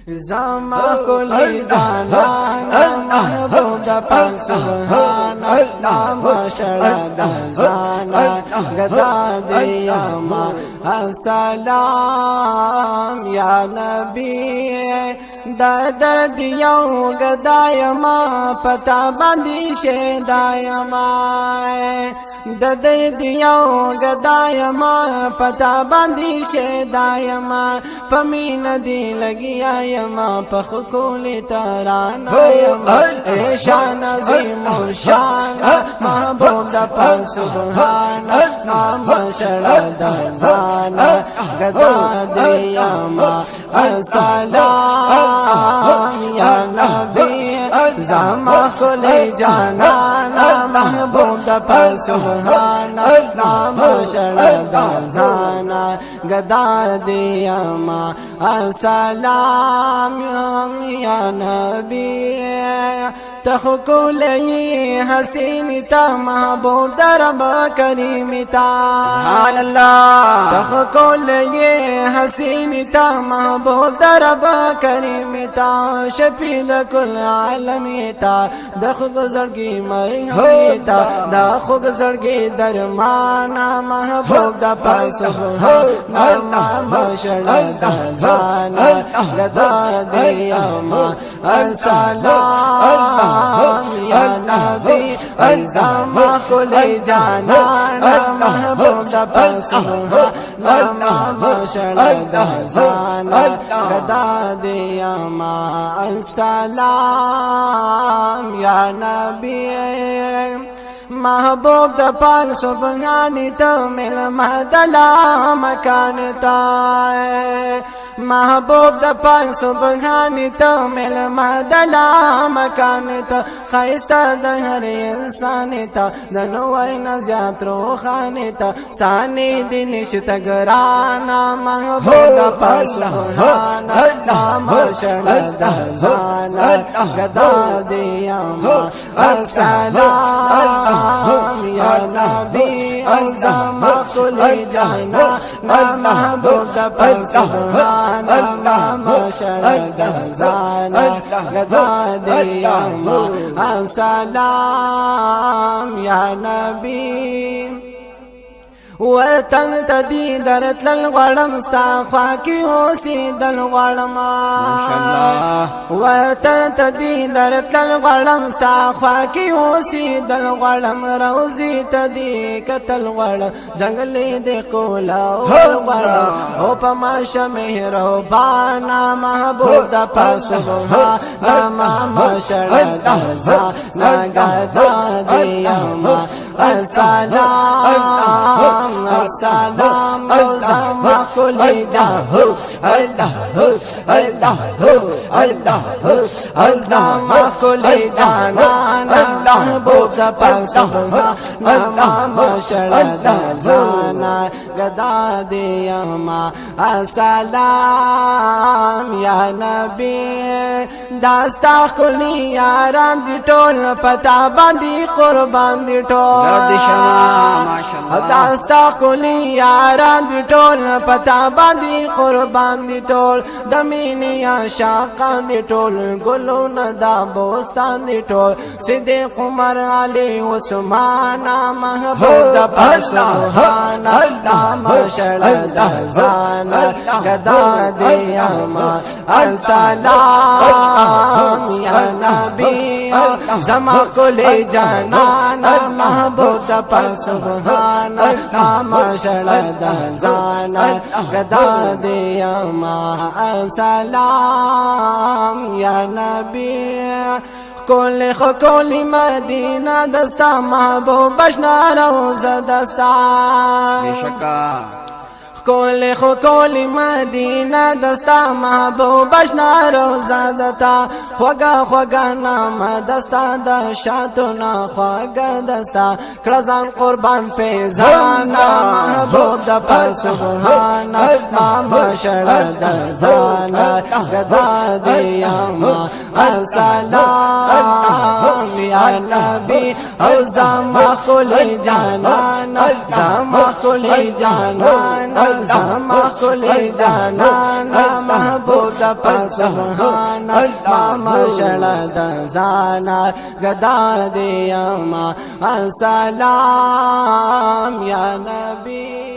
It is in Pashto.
زما کلی جانانا محبوب دا پاک سبحانا نام شڑا دا زانا گدا دیاما السلام یا نبی دا درد یو گدایما پتا باندی شیدایما د درد یو گدایما پتا باندی شیدایما پمین دی لگیا یما پخ کولی ترانا یما ایشان عظیم و شان محبوب دا پاک سبحانا نام شڑا دا زانا گدا دیاما السلام یا نبی زما کلی جانانا محبوب دا پاک سبحانا نام شڑا دا زانا گدا دیاما السلام یا نبی تخکولی حسین تا محبوب در رب کریم تا سبحان اللہ تخکولی حسین تا محبوب در رب کریم تا شفید کل عالمی تا دخ گزرگی مرحمی تا دخ گزرگی درمانا محبوب دا پاک سبحانا نام شڑا دا زانا گدا دیاما السلام یا نبی زما کلی جانانا محبوب دا پاک سبحانا نام شڑا دا زانا گدا دیاما السلام یا نبی محبوب دا پاک سبحانی تا مل مدلا مکان تا محبوب دا پاک سبحانی تا مل مدلا مکان تا خیستا دا ہر انسان تا دا نور نزیات روحان تا سانی دی نشتا گرانا محبوب دا پاک سبحانا نام شڑا دا زانا گدا دیاما السلام یا نبی زما کلی جانا محبوب دا پاک سبحانا نام شڑا دا زانا گدا دیاما السلام یا نبی وطن تدی درت للغړم ستا خواکی اوسی دل غړما وطن تدی درت للغړم ستا خواکی اوسی دل غړم روزی تدی کتل غړ جنگلی د کولا غړ او پما شمه ربانا محبوب د پاسوها ما شړا دزا نګدا دیما السلام السلام زما کلی جاهو الله الله الله زما کلی جانانا محبوب دا پاک سبحانا نام شڑا دا زانا گدا دیاما السلام یا نبی داستا کلی یاران دی ټول پتا باندې قربان دی ټول داستا کلی یاران دی ټول پتا باندې قربان دی ټول د مینې عاشقان دی ټول ګلونه دا بوستان دی ټول صدیق عمر علی عثمان محبوب دا پاک سبحانا نام شڑا دا زانا گدا دیاما السلام یا نبی زما کلی جانانا محبوب دا پاک سبحانا نام شڑا دا زانا گدا دیاما السلام یا نبی کولی مدینہ دستا محبوب بشنا روزہ دستا بیشکا کولی مدینہ دستا محبوب بشنا روزہ دتا خوگا نام دستا دا شاتنا خوگا دستا کرزان قربان پیزانا محبوب دا پاک سبحانا نام شڑا دا زانا گدا دیاما السلام یا نبی او زما کلی جانان زما کلی جانان زما کلی جانان محبوب د سبحان ما شړه د زانا گدا دی اما السلام یا نبی